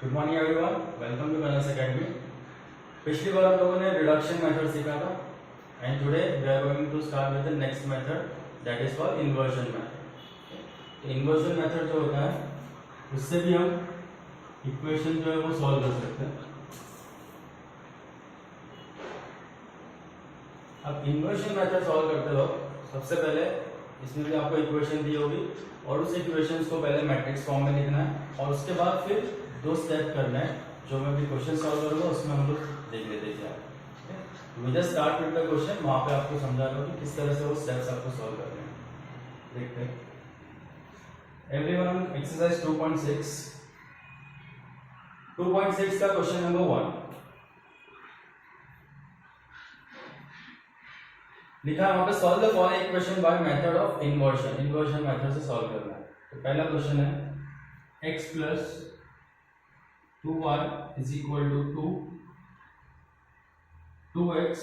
Good morning everyone, welcome to Manas academy. पिछली बार हम लोगों ने रिडक्शन मेथड सीखा था and today we are going to start with the next method that is called inversion method. तो इन्वर्जन मेथड जो होता है उससे भी हम इक्वेशन जो है वो सॉल्व कर सकते हैं। अब इन्वर्जन मेथड सॉल्व करते वक्त सबसे पहले इसमें भी आपको इक्वेशन दी होगी और उस इक्वेशंस को पहले मैट्रिक्स फॉर्म में लिखना है और उसके बाद फिर दो स्टेप करना है जो मैं भी क्वेश्चन सॉल्व करूंगा उसमें हम लोग देख लेते हैं। We just start with the question, वहां पे आपको समझा रहा हूं कि किस तरह से वो स्टेप्स आपको सॉल्व करने हैं। देखते हैं एवरीवन, एक्सरसाइज 2.6 का क्वेश्चन नंबर 1 लिखा है वहां पे, solve the following equation by method of inversion. Inversion method से सॉल्व करना है। तो पहला क्वेश्चन है x plus 2y is equal to 2x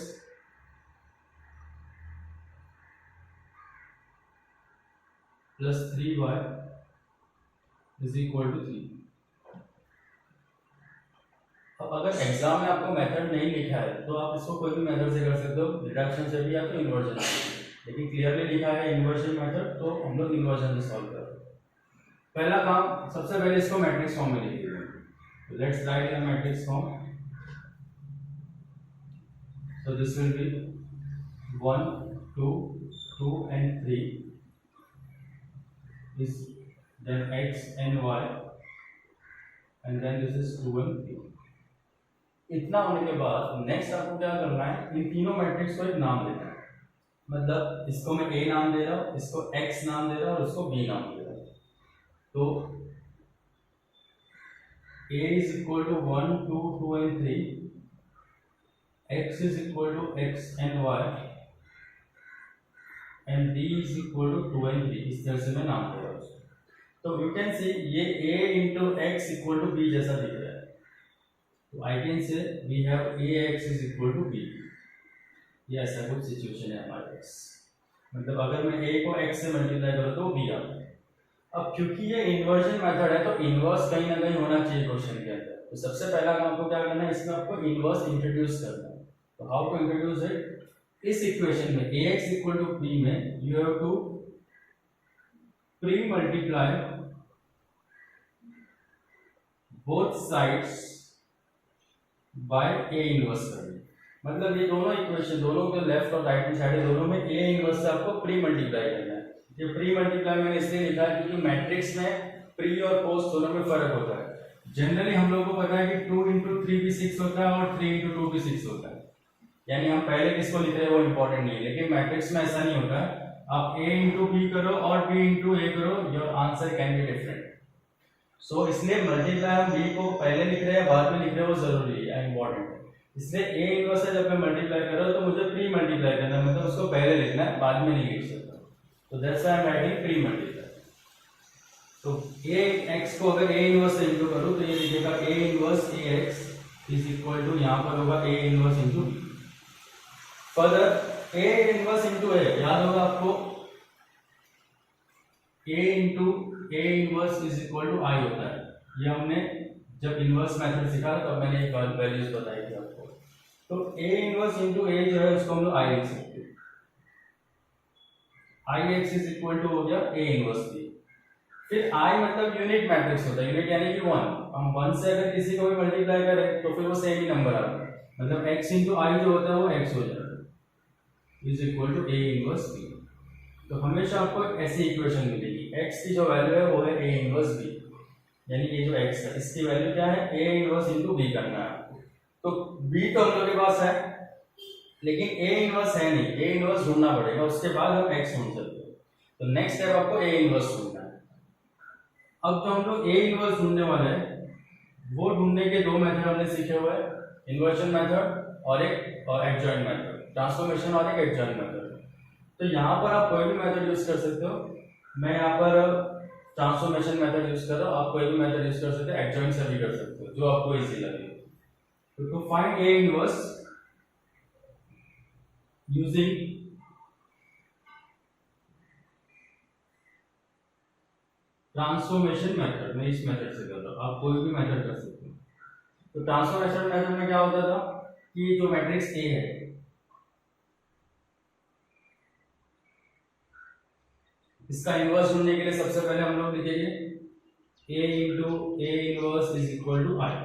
plus 3y is equal to 3। अब अगर एग्जाम में आपको मेथड नहीं लिखा है तो आप इसको कोई भी मेथड से कर सकते हो, रिडक्शन से भी या तो इन्वर्जन से। लेकिन क्लियरली लिखा है इन्वर्जन मेथड तो हम लोग इन्वर्जन से सॉल्व कर रहे हैं। पहला काम, सबसे पहले इसको मैट्रिक्स फॉर्म में लिखिए। Let's write the matrix form. So this will be 1 2 2 and 3 is then x and y and then this is 2 and 3। इतना होने के बाद नेक्स्ट आपको क्या करना है, इन तीनों मैट्रिक्स को एक नाम देना है। मतलब इसको मैं a नाम दे रहा हूं, इसको x नाम दे रहा हूं और इसको b नाम दे रहा हूं। तो a is equal to 1 2 2 and 3, x is equal to x and y and d is equal to 2 and 3। इस तरह से मैं नाम दे रहा हूं। तो यू कैन सी ये a into x equal to b जैसा दिख रहा है। तो I can say we have ax is equal to b। ये ऐसा कुछ सिचुएशन है हमारे पास। मतलब अगर मैं a को x से मल्टीप्लाई करूं तो b आता है। अब क्योंकि ये इन्वर्जन मेथड है तो इन्वर्स कहीं ना कहीं होना चाहिए क्वेश्चन के अंदर। तो सबसे पहला काम आपको क्या करना है, इसमें आपको इन्वर्स इंट्रोड्यूस करना है। तो हाउ टू इंट्रोड्यूस इट, इस इक्वेशन में ax इक्वल टू b में you have to pre multiply both sides by a inverse करनी। मतलब ये दोनों इक्वेशन, दोनों के लेफ्ट और राइट की साइड दोनों में a इनवर्स से आपको प्री मल्टीप्लाई करना है। ये प्री मल्टीप्लाई मैंने इसलिए लिखा है क्योंकि मैट्रिक्स में प्री और पोस्ट दोनों में फर्क होता है। जनरली हम लोगों को पता है कि 2 into 3 भी 6 होता है और 3 into 2 भी 6 होता है, यानी हम पहले किसको लिख रहे हैं वो इंपॉर्टेंट नहीं है। लेकिन मैट्रिक्स में ऐसा नहीं होता है। आप a into b करो और b into a करो, your answer can be different. So इसलिए मल्टीप्लाई हम b को पहले लिख रहे हैं बाद में लिख रहे हैं वो जरूरी है, इंपॉर्टेंट है। इसलिए a इनवर्स से जब मैं मल्टीप्लाई कर रहा हूं तो मुझे प्री मल्टीप्लाई करना है, मतलब उसको पहले लिखना है, बाद में नहीं लिख सकता। तो that's why I am writing pre multiply. तो a x को अगर a इनवर्स से इंटू करूं तो ये लिखेगा a inverse ax is equal to, यहां पर होगा a inverse into b। Further a inverse into a, याद होगा आपको a into a inverse is equal to I होता है। ये हमने जब इनवर्स मेथड सीखा तब मैंने एक वैल्यूज बताई थी आपको। तो a इनवर्स इनटू a जो है उसको हम लोग I लिख सकते हैं। Ix इज इक्वल टू हो गया a इनवर्स b। फिर I मतलब यूनिट मैट्रिक्स होता है, यूनिट यानी कि 1। हम 1 से अगर किसी को भी मल्टीप्लाई करें तो फिर वो सेम ही नंबर आता है, मतलब x इनटू I जो होता है वो x हो जाता है is equal to a inverse b। तो हमेशा आपको ऐसी इक्वेशन मिलेगी, x की जो वैल्यू है वो है a इनवर्स b, यानी ये जो x है इसकी वैल्यू क्या है, a इनवर्स इनटू b करना है आपको। तो b तो हम लोग के पास है लेकिन a इनवर्स है नहीं, a इनवर्स ढूंढना पड़ेगा, उसके बाद हम x ढूंढ सकते हैं। तो नेक्स्ट स्टेप आपको a इनवर्स ढूंढना है। अब जो हम लोग a इनवर्स ढूंढने वाले हैं वो ढूंढने के दो मेथड हमने सीखे हुए हैं, इन्वर्जन मेथड और एक एडजॉइंट मेथड, ट्रांसफॉर्मेशन और एक एडजॉइंट मेथड। तो यहाँ पर आप कोई भी मेथड यूज कर सकते हो। मैं यहाँ पर ट्रांसफॉर्मेशन मेथड यूज कर रहा हूँ, आप कोई भी मेथड यूज कर सकते हो, एडजॉइंट से भी कर सकते हो, जो आपको इजी लगे। तो to find a inverse using transformation method, मैं इस मेथड से कर रहा हूँ, आप कोई भी मेथड कर सकते हो। तो ट्रांसफॉर्मेशन मेथड में क्या होता था कि जो मैट्रिक्स ए है, इसका इनवर्स ढूंढने के लिए सबसे पहले हम लोग लिखेंगे A into A inverse is equal to I.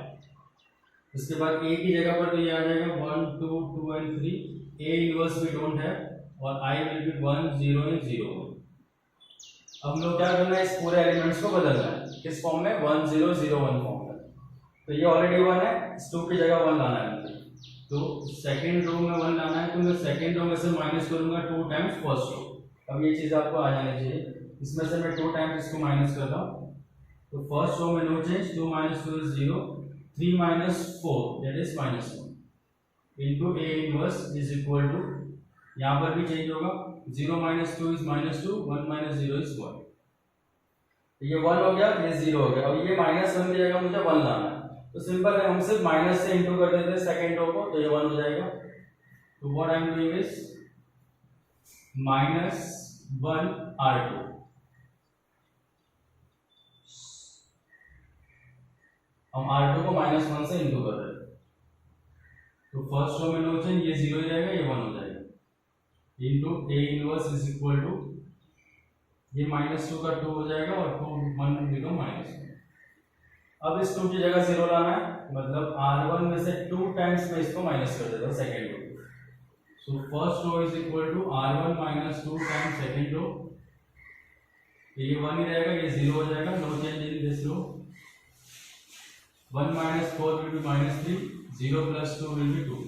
उसके बाद ए की जगह पर तो ये आ जाएगा 1 2 2 एंड 3, ए इनवर्स भी डोंट है, और आई विल बी 1 0 एंड 0। अब हम लोग क्या करना है, इस पूरे एलिमेंट्स को बदलना है किस फॉर्म में, 1 0 0 1 फॉर्म में। तो ये ऑलरेडी 1 है, इस 2 की जगह 1 लाना है मुझे, तो सेकंड रो में 1 लाना है, तो मैं सेकंड रो में से माइनस करूंगा 2 टाइम्स फर्स्ट रो। अब ये चीज आपको आ जानी चाहिए, इसमें से मैं 2 टाइम्स इसको माइनस कर रहा हूँ, तो फर्स्ट रो में no change, 2 - 2 is 0, 3 - 4 that is -1 into A inverse is equal to, यहाँ पर भी चेंज होगा, 0 - 2 इज -2, 1 - 0 इज 1। ये 1 हो गया, ये 0 हो गया। अब ये -1 की जगह मुझे 1 लाना है, तो सिंपल है, हम सिर्फ माइनस से इंटू कर देते हैं सेकंड रो को, तो ये 1 हो जाएगा। तो what I am doing is -1 R2। हम R2 को -1 से इंटू कर रहे हैं, तो फर्स्ट रो में नो चेंज, ये 0 हो जाएगा, ये 1 हो जाएगा, into A inverse is equal to, ये -2 का 2 हो जाएगा, और 2 1 0 -1। अब इस 2 की जगह 0 लाना है, मतलब R1 में से 2 टाइम्स में इसको माइनस कर देता हूँ second row. So first row is equal to R1 - 2 times second row, ये 1 ही रहेगा, ये 0 हो जाएगा, no change in this row. 1 - 4 will be -3, 0 + 2 will be 2।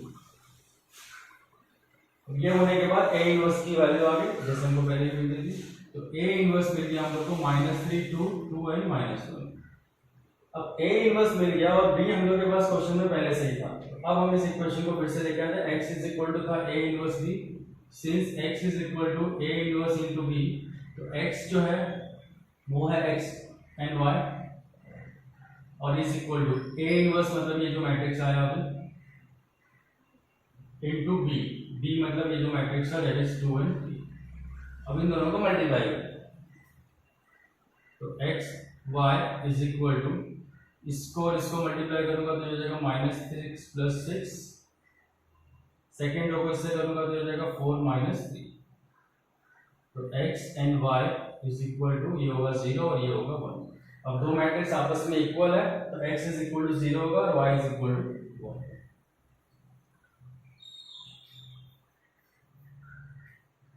ये होने के बाद ए इनवर्स की वैल्यू आ गई, जैसे हमको पहले ही मिल थी, तो ए इनवर्स मिल गया हम लोग को -3 2 2 एंड -1। अब ए इनवर्स मिल गया, और बी हम लोग के पास क्वेश्चन में पहले से ही था, अब हम इस इक्वेशन को फिर से लेके आते हैं। x इज इक्वल टू था a inverse b, since x is equal to a inverse into b, तो x जो है वो है x एंड y, और is equal to a inverse मतलब ये जो मैट्रिक्स आया अभी, इनटू b, b मतलब ये जो मैट्रिक्स है दैट इज 2 एंड 3। अब इन दोनों को मल्टीप्लाई करें, तो x y is equal to, इसको और इसको मल्टीप्लाई करूंगा तो हो जाएगा -6 + 6, सेकेंड रो को इससे करूंगा तो हो जाएगा 4 - 3। तो x and y is equal to, ये होगा 0 और ये होगा 1। अब दो मैट्रिक्स आपस में इक्वल है, तो x इज इक्वल टू 0 होगा और y is equal to 1।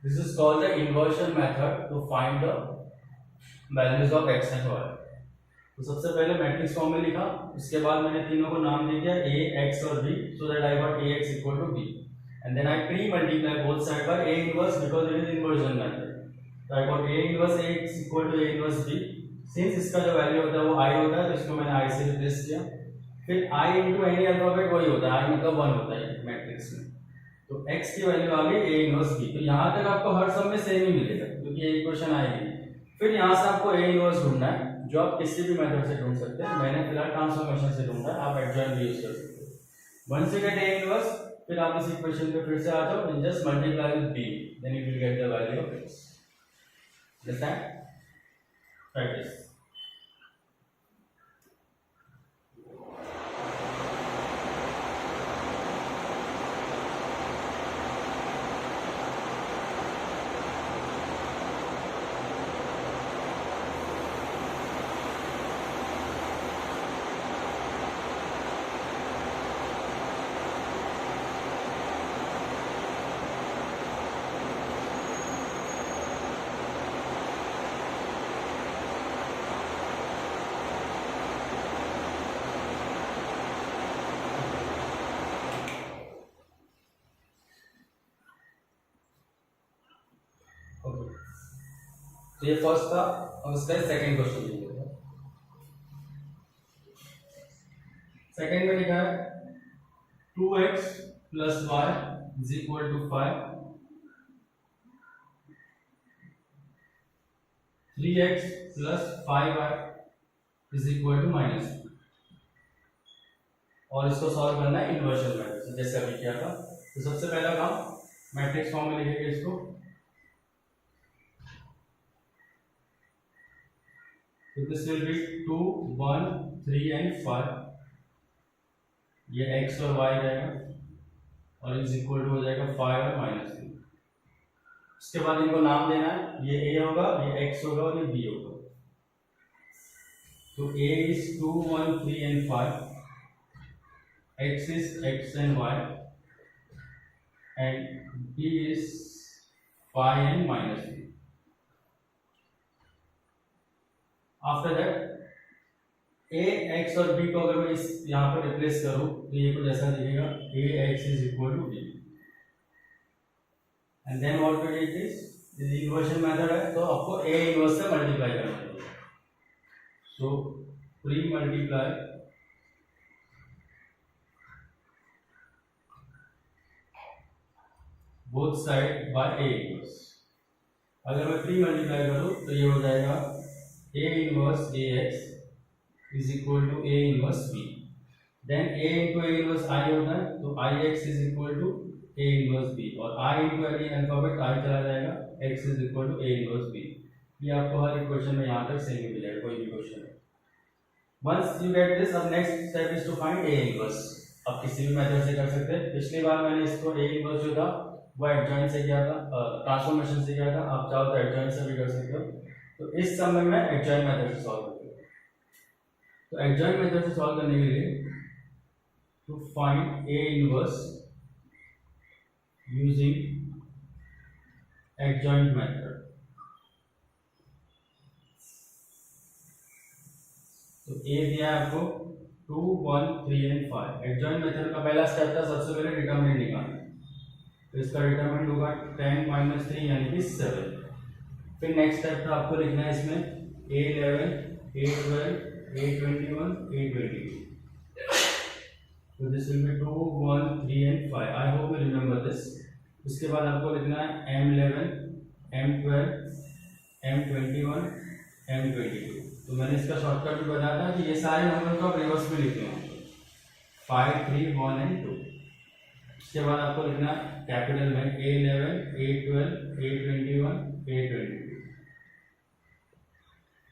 This is called the inversion method to find the values of x and y। तो सबसे पहले मैट्रिक्स फॉर्म में लिखा, उसके बाद मैंने तीनों को नाम दे दिया a, x और b, so that I got ax equal to b, and then I pre multiply both side by a inverse because it is inversion method. तो I got a inverse ax equal to a inverse b, since इसका जो value होता है वो i होता है, तो इसको मैंने i से रिप्लेस किया। फिर i इनटू एनी अल्फाबेट वही होता है, i मतलब 1 होता है मैट्रिक्स में, तो x की वैल्यू आ गई a इनवर्स b। तो यहां तक आपको हर सब में सेम ही मिलेगा क्योंकि ये इक्वेशन आएगी। फिर यहां से आपको a इनवर्स ढूंढना है, जो आप किसी भी मेथड से ढूंढ सकते हैं, मैंने फिलहाल ट्रांसफॉर्मेशन से ढूंढा है, आप एडजॉइंट भी यूज कर सकते हैं। Once you get a inverse, फिर आप इस इक्वेशन पे फिर से आ जाओ and just multiply with b, then you will get the value of x। Understand? Practice. तो ये फर्स्ट था, अब इसका सेकंड क्वेश्चन लिखते हैं। सेकंड में लिखा है 2x + y is equal to 5, 3x + 5y is equal to -2, और इसको सॉल्व करना है इन्वर्शन मेथड से, जैसे अभी किया था। तो सबसे पहला काम मैट्रिक्स फॉर्म में लिखेंगे इसको, so this will be 2 1 3 and 5, ये x और y रहेगा और इज इक्वल टू हो जाएगा 5 और -3। उसके बाद इनको नाम देना है, ये a होगा, ये x होगा और ये b होगा। तो a is 2, 1, 3 and 5, x is x and y, and b is 5 and -3. After that a x और b को अगर मैं इस यहाँ पर रिप्लेस करूँ तो ये कुछ ऐसा दिखेगा, a x is equal to b, and then what we did is inversion method है तो आपको a इन्वर्स से मल्टीप्लाई करना पड़ेगा। सो pre multiply both side by a inverse. अगर मैं प्री मल्टीप्लाई करूँ तो ये हो जाएगा a inverse ax is equal to a inverse b, then a into a inverse I होता है तो ix is equal to a inverse b, और I into any alphabet I चला जाएगा, x is equal to a inverse b। ये आपको हर equation में यहाँ तक सेम ही मिलेगा, कोई भी क्वेश्चन है। Once you get this, अब next step is to find a inverse। आप किसी भी मेथड से कर सकते हैं। पिछली बार मैंने इसको a inverse जो था वो एडजॉइंट से किया था, ट्रांसफॉर्मेशन से किया था, आप चाहो तो एडजॉइंट से भी कर सकते हो। तो इस समय मैं एडजॉइंट मेथड से सॉल्व करता हूँ। तो एडजॉइंट मेथड से सॉल्व करने के लिए to find a inverse using adjoint method, तो a दिया है आपको 2, 1, 3 and 5। एडजॉइंट मेथड का पहला स्टेप था सबसे पहले डिटरमिनेंट निकालना, तो इसका डिटरमिनेंट होगा 10 - 3 यानी कि 7। फिर नेक्स्ट स्टेप था आपको लिखना है इसमें a11, a12, a21, a22। तो this will be 2, 1, 3 and 5। I hope you remember this. उसके बाद आपको लिखना है m11, m12, m21, m22। तो मैंने इसका शॉर्टकट भी बताया था कि ये सारे नंबर को आप रिवर्स में लिखते हो, 5, 3, 1 and 2। उसके बाद आपको लिखना कैपिटल में a11, a12, a21, a22।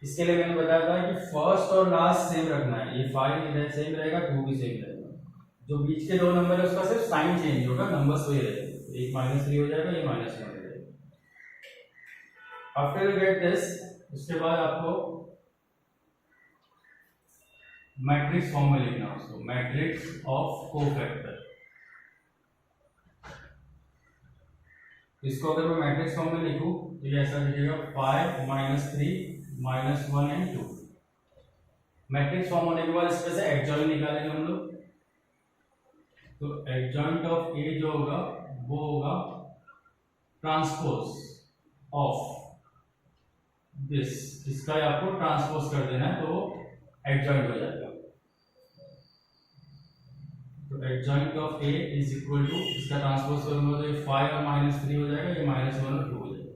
इसके लिए मैंने बताया था कि फर्स्ट और लास्ट सेम रखना है, ये 5 इधर सेम रहेगा, 2 भी सेम रहेगा, जो बीच के दो नंबर है उसका सिर्फ साइन चेंज होगा, नंबर्स वही रहेगा, एक -3 हो जाएगा, ये -1 हो जाएगा। आफ्टर यू गेट दिस, उसके बाद आपको मैट्रिक्स फॉर्म में लिखना है उसको, मैट्रिक्स ऑफ कोफैक्टर। इसको अगर मैं मैट्रिक्स फॉर्म में लिखूं तो ये ऐसा लिखेगा 5, -3, -1 and 2। मैट्रिक्स फॉर्म होने के बाद इसमें से एडजॉइंट निकालेंगे हम लोग। तो एडजॉइंट ऑफ ए जो होगा वो होगा ट्रांसपोज ऑफ दिस, इसका आपको ट्रांसपोज कर देना है तो एडजॉइंट हो जाएगा। तो adjoint of A is equal to, इसका ट्रांसपोज करूंगा तो ये 5 और -3 हो जाएगा, ये -1 और 2 हो जाएगा।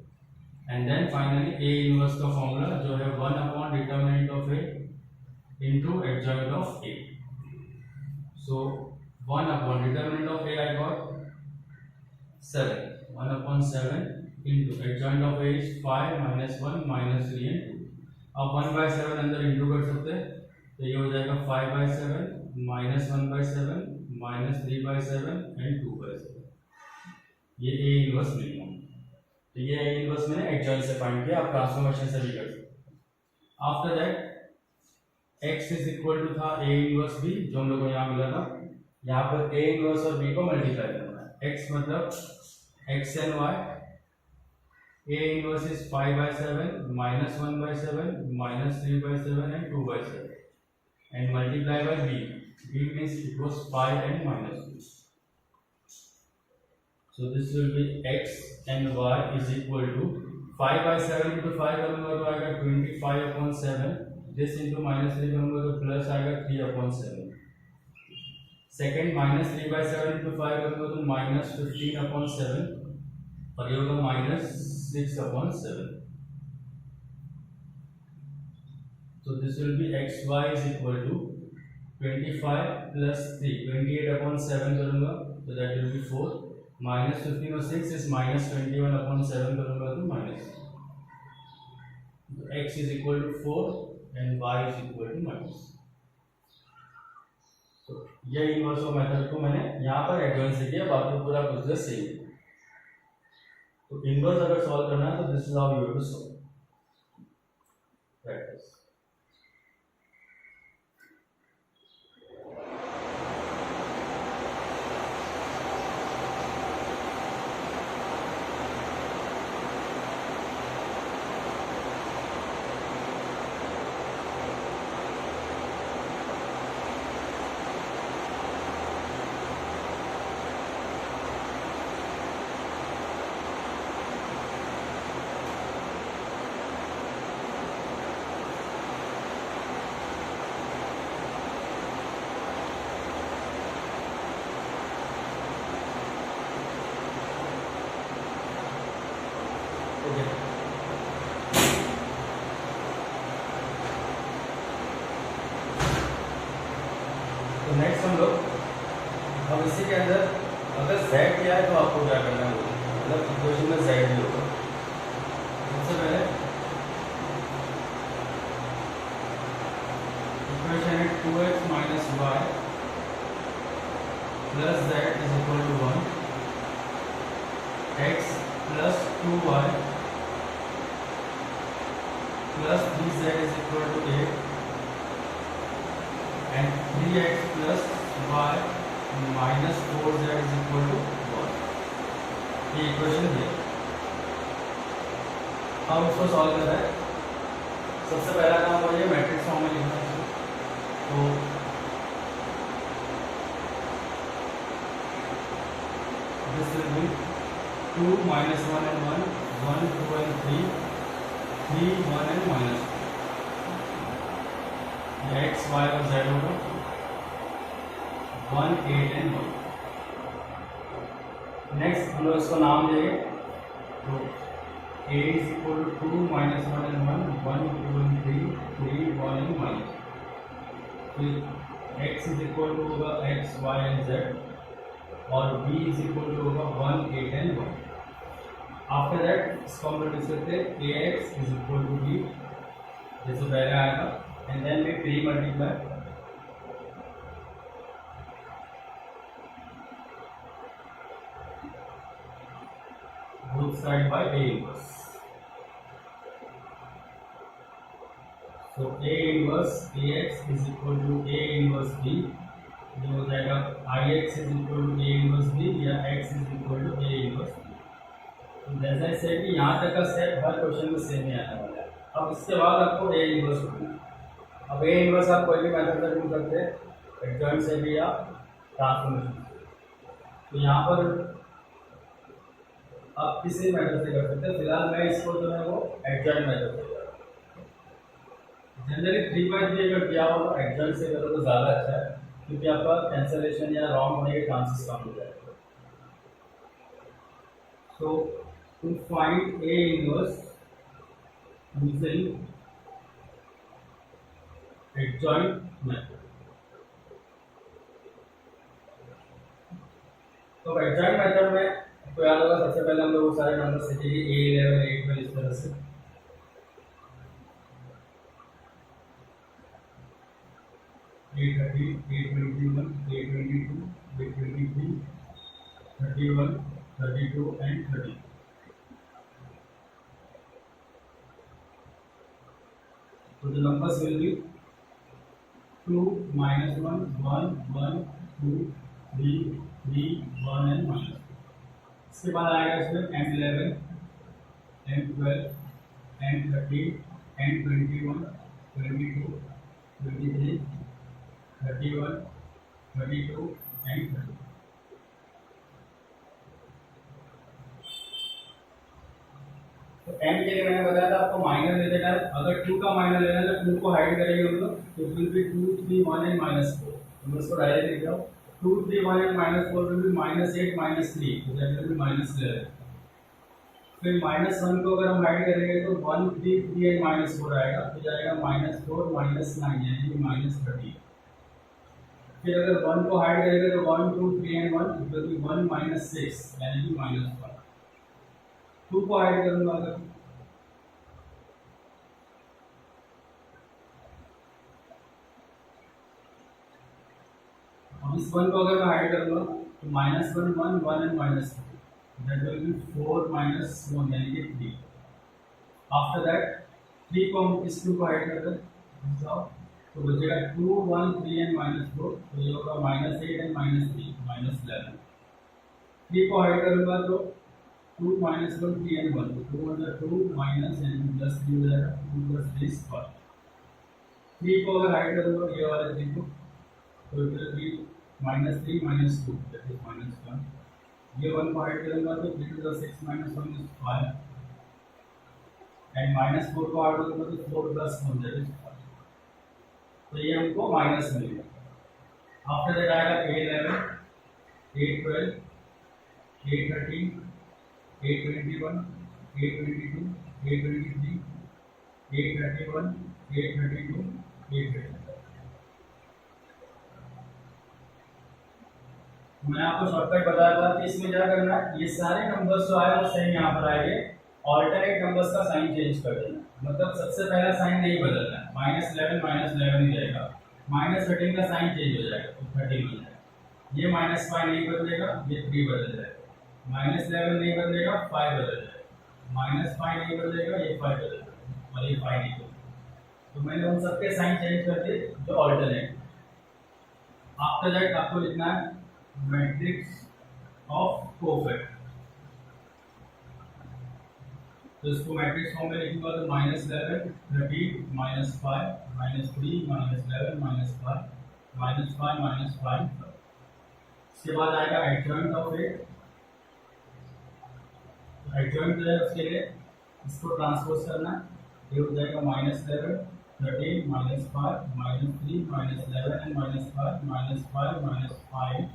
And then finally A inverse का फॉर्मूला जो है 1 determinant of A into adjoint of A. So 1 determinant of A I got 7, 1/7 into adjoint of A is 5, -1, -3 and 2। अब 1/7 अंदर इंटू कर सकते हैं तो ये हो जाएगा 5/7, -1/7, -3/7 and 2/7। ये ए इनवर्स मिलेगा। तो ये ए इनवर्स मैंने एडजॉइंट से फाइंड किया, आप ट्रांसफॉर्मेशन से भी कर सकते हैं। After that x is equal to था ए इनवर्स b, जो हम लोग को यहाँ मिला था। यहाँ पर ए इनवर्स और b को मल्टीप्लाई करना है। x मतलब x and y, a inverse is 5/7, -1/7, -3/7 and 2/7, and multiply by b. b means it was 5 and -2. So this will be x and y is equal to 5/7 into 5 करूँगा तो आएगा 25/7, this into -3 करूँगा तो plus आएगा 3/7, second -3/7 into 5 करूँगा तो -15/7, और ये होगा -6/7। So this will be xy is equal to 25 plus 3, 28/7 करूँगा तो that will be 4, -15 और 6 is -21/7 करूँगा तो minus. x is equal to 4 and y is equal to -। तो ये इनवर्स ऑफ मेथड को मैंने यहाँ पर एडजॉइन से किया, बाकी पूरा प्रोसेस सेम है। तो इनवर्स अगर सॉल्व करना है तो this is how you have to solve practice. तो नेक्स्ट हम लोग अब इसी के अंदर अगर z क्या है तो आपको क्या करना है, मतलब इक्वेशन में z भी होगा। सबसे पहले इक्वेशन है 2x minus y plus z is equal to 1, x plus 2y plus 3z is equal to 8 and 3x plus y minus 4z is equal to 1। ये इक्वेशन है। अब इसको सॉल्व करना है। सबसे पहला काम हो ये मैट्रिक्स फॉर्म में लिखना है। तो this will be 2 minus 1 and 1, 1 2 and 3, 3 1 and minus 2। x y और z होगा 1 8 and 1। नेक्स्ट हम लोग इसको नाम देंगे। तो a is equal to 2 minus 1 and 1, 1 2 and 3, 3 1 and minus। फिर x इज इक्वल टू होगा x y and z और b इज इक्वल टू होगा 1 8 and 1। आफ्टर दैट इसको हम लोग लिख सकते हैं ax is equal to b, जैसे पहले आएगा, and then we pre-multiply both side by a inverse। So a inverse ax is equal to a inverse b, ये हो जाएगा ix is equal to a inverse b या x is equal to a inverse b। तो जैसा से कि यहाँ तक का स्टेप हर क्वेश्चन में सेम ही आने वाला है। अब इसके बाद आपको a inverse ढूंढना है। अब ए इनवर्स आप कोई भी मेथड से ढूंढ सकते हैं, एडजॉइंट से भी या ट्रांसफॉर्मेशन से। तो यहाँ पर आप किसी मेथड से कर सकते हैं। फिलहाल मैं इसको जो है वो एडजॉइंट मेथड से कर रहा हूँ। जनरली 3/3 अगर किया हो तो एडजॉइंट से करो तो ज़्यादा अच्छा है, क्योंकि आपका कैंसलेशन या रॉन्ग होने के चांसेस कम हो जाएगा। So to find A inverse using adjoint method. तो एडजॉइंट मेथड में आपको याद होगा सबसे पहले हम लोग वो सारे नंबर सीखेंगे a11 a12 इस तरह से। A30 A21 A22 A23 31 32 and 30। तो the numbers will be 2 minus 1 1 1 2 3 3 1 and minus 2। इसके बाद आएगा इसमें M11 M12 M13 M21 22 23 31 32 and 30। तो m के लिए मैंने बताया था आपको माइनर ले लेना है। अगर 2 का माइनर लेना है तो 2 को हाइड करेंगे हम लोग, तो इट विल बी 2 3 1 and -4। हम इसको डायरेक्ट लिख रहा हूं, 2 3 1 and -4 विल बी -8 -3, तो दैट विल बी -11। फिर -1 को अगर हम हाइड करेंगे तो 1 3 3 and -4 आएगा, तो जाएगा -4 -9 यानी कि -13। फिर अगर 1 को हाइड करेंगे तो 1 2 3 and 1 इट विल बी 1 -6 यानी कि -1। 2 को हाइड करूंगा अगर, इस 1 को अगर मैं हाइड करूँगा तो -1 1 1 एंड -2 दैट विल बी 4 -1 यानी कि 3। आफ्टर दैट 3 को हम इस 2 को हाइड कर दें तो बचेगा 2 1 3 एंड -4 तो ये होगा -8 एंड -3 -11। 3 को हाइड करूँगा तो 2 -1 3 एंड 1 तो 2 अंदर 2 माइनस एंड प्लस 3 हो जाएगा 2 + 3 is 5। 3 को अगर हाइड करूँगा ये वाले 3 को तो इधर 3 -3 -2 दैट इज -1। ये 1 को हाइड करूँगा तो 3 × 6 -1 is 5 एंड -4 को हाइड करूँगा तो 4 + 1 दैट इज 5। तो ये हमको माइनस मिल गया। आफ्टर दैट आएगा 8 11 8 12 8 13 8 21 8 22 8 23 8 31 8 32 8 33। मैं आपको शॉर्टकट बताया था कि इसमें क्या करना है, ये सारे नंबर्स जो आए वो सेम यहाँ पर आएंगे, ऑल्टरनेट नंबर्स का साइन चेंज कर देना, मतलब सबसे पहला साइन नहीं बदलना है, -11 ही जाएगा, -13 का साइन चेंज हो जाएगा तो 13 हो जाएगा, ये -5 नहीं बदलेगा, ये 3 बदल जाएगा, -11 नहीं बदलेगा, 5 बदल जाएगा, -5 नहीं बदलेगा, ये 5 बदल जाएगा और ये 5 नहीं बदलेगा। तो मैंने उन सबके साइन चेंज कर दिए जो ऑल्टरनेट। आफ्टर दैट आपको लिखना है मैट्रिक्स ऑफ कोफैक्ट, तो इसको मैट्रिक्स फॉर्म में लिखूंगा तो -11 13 -5 -3 -11 -5 -5 -5। इसके बाद आएगा एडजॉइंट ऑफ इट, एडजॉइंट जो है उसके लिए इसको ट्रांसपोज करना है, ये हो जाएगा -11 13 -5 -3 -11 एंड -5 -5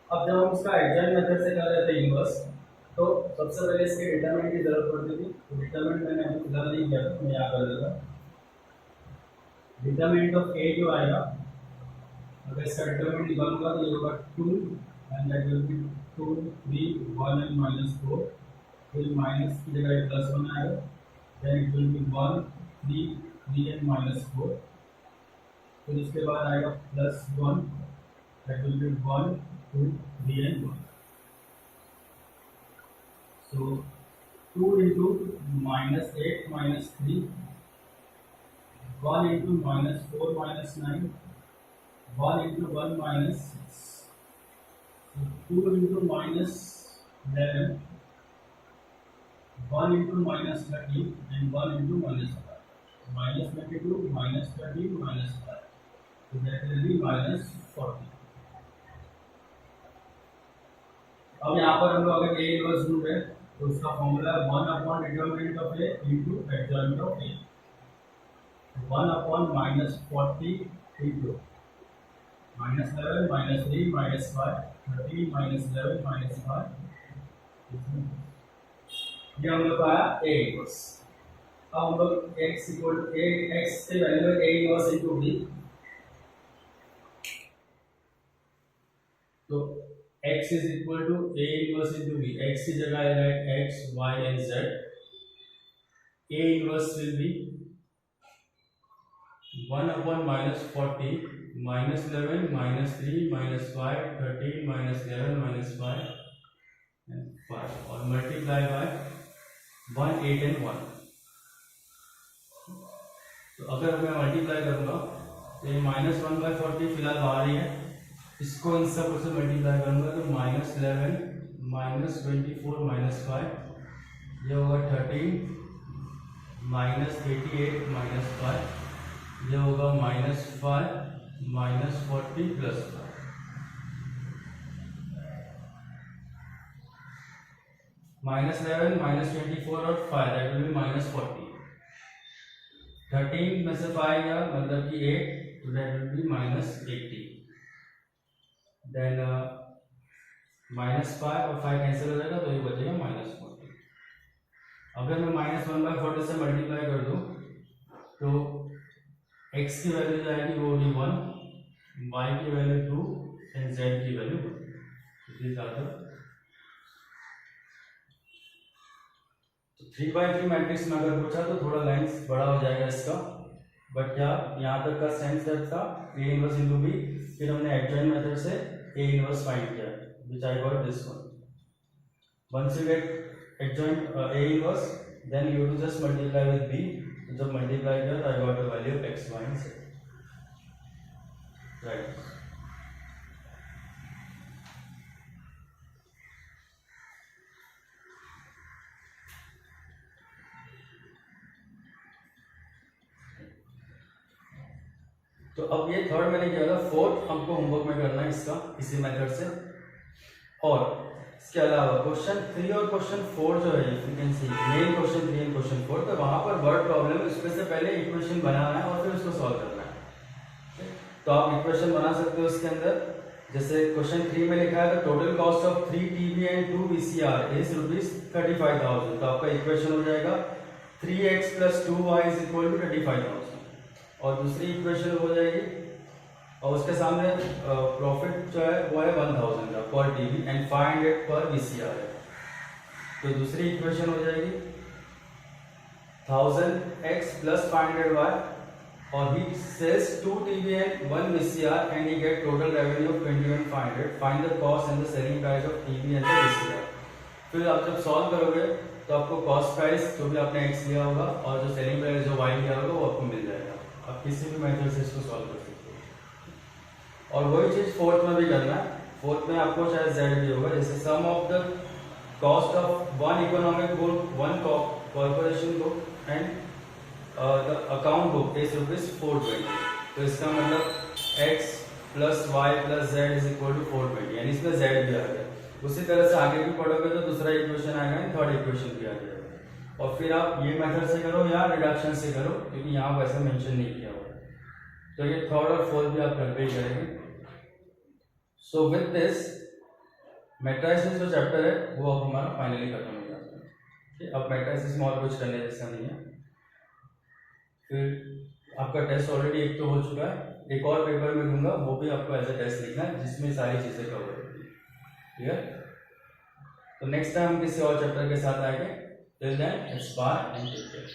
अब जब हम उसका एडजॉइंट मेथड से कर रहे थे इनवर्स, तो सबसे पहले इसके डिटरमिनेंट की जरूरत पड़ती थी, तो डिटरमिनेंट मैंने अभी फिलहाल नहीं किया था, मैं यहाँ कर देता। डिटरमिनेंट ऑफ ए जो आएगा, अगर इसका डिटरमिनेंट निकालूंगा तो ये होगा 2 and that will be 2 3 1 and -4, फिर माइनस की जगह +1 आएगा, then it will be 1 3 3 and -4, फिर उसके बाद आएगा +1 that will be 1 2 3 and 1। So 2 into -8 -3, 1 into -4 -9, 1 into 1 -6, so 2 into -11, 1 into -13 and 1 into -5, -22 -13 -5, so that will be -40। अब यहाँ पर हम लोग अगर ए इनवर्स ढूंढ रहे हैं तो उसका फॉर्मूला है 1 determinant of A into adjoint of A, 1 -40 into -11 -3 -5 13 -11 -5, ये हम लोग का आया ए इनवर्स। अब हम लोग x = a, x से वैल्यू है a इनवर्स इंटू b, तो x is equal to a inverse into b, x की जगह आएगा x y and z, a inverse will be 1 upon -40 -11 -3 -5 13 -11 -5 and 5 और multiply by 1 8 and 1। तो अगर मैं मल्टीप्लाई करूँगा तो ये -1/40 फिलहाल बाहर ही है, इसको इन सब से मल्टीप्लाई करूँगा तो -11 -24 -5, ये होगा 13 -88 -5, ये होगा -5 -40 +5। -11 -24 और 5 दैट विल बी -40, 13 में से 5 गया मतलब कि 8, तो दैट विल बी -80, देन -5 और 5 कैंसिल हो जाएगा तो ये बचेगा -40। अगर मैं -1/40 से मल्टीप्लाई कर दूं तो x की वैल्यू जाएगी वो होगी 1, y की वैल्यू 2 एंड z की वैल्यू 1। 3/3 मैट्रिक्स में अगर पूछा तो थोड़ा लेंथ बड़ा हो जाएगा इसका, बट क्या यहाँ तक का सेम स्टेप था A इनवर्स इंटू B, फिर हमने एडजॉइंट मेथड से A इनवर्स फाइंड किया, which I got this one. Once you get adjoint A inverse, then you to just multiply with B. जब मल्टीप्लाई किया तो I got the value of x, y and z. Right. तो अब ये third मैंने किया था, फोर्थ हमको होमवर्क में करना है इसका इसी मेथड से. और इसके अलावा क्वेश्चन 3 और क्वेश्चन 4 जो है, you can see main question 3 and question 4, तो वहां पर वर्ड प्रॉब्लम है, उसमें से पहले इक्वेशन बनाना है और फिर उसको सॉल्व करना है. तो आप इक्वेशन बना सकते हो इसके अंदर. जैसे क्वेश्चन 3 में लिखा है the total cost of 3 TB and 2 VCR is ₹35,000. तो आपका इक्वेशन हो जाएगा 3x + 2y = 35,000. और दूसरी इक्वेशन हो जाएगी, और उसके सामने प्रॉफिट जो है वो है 1000 का पर टीवी एंड 500 पर VCR है. तो दूसरी इक्वेशन हो जाएगी 1000x + 500y, और he sells 2 TB and 1 VCR and he get total revenue of 21,500. Find the cost and the selling price of TB and the VCR. फिर आप जब सॉल्व करोगे तो आपको कॉस्ट प्राइस जो भी आपने x लिया होगा और जो सेलिंग प्राइस जो y लिया होगा वो आपको मिल जाएगा. आप किसी भी मेथड से इसको सॉल्व कर सकते हो. और वही चीज फोर्थ में भी करना है. फोर्थ में आपको शायद z भी होगा, जैसे sum of the cost of one economic book, one corporation book and the account book is ₹420. तो इसका मतलब x + y + z = 420, यानी इसमें z भी आ गया. उसी तरह से आगे भी पढ़ोगे तो दूसरा इक्वेशन आएगा, थर्ड इक्वेशन भी आ जाएगा. और फिर आप ये मेथड से करो या रिडक्शन से करो, क्योंकि यहाँ वैसे मेंशन नहीं किया हुआ. तो ये थर्ड और फोर्थ भी आप करके ही करेंगे. सो विद दिस मैट्रिसेस जो चैप्टर है वो अब हमारा फाइनली खत्म हो जाता है. अब मैट्रिसेस में और कुछ करने जैसा नहीं है. फिर आपका टेस्ट ऑलरेडी एक तो हो चुका है, एक और पेपर में दूंगा, वो भी आपको एज अ टेस्ट लिखना है जिसमें सारी चीजें कवर होगी. क्लियर? तो नेक्स्ट टाइम हम किसी और चैप्टर के साथ आएंगे. Till then, it's bye and take care.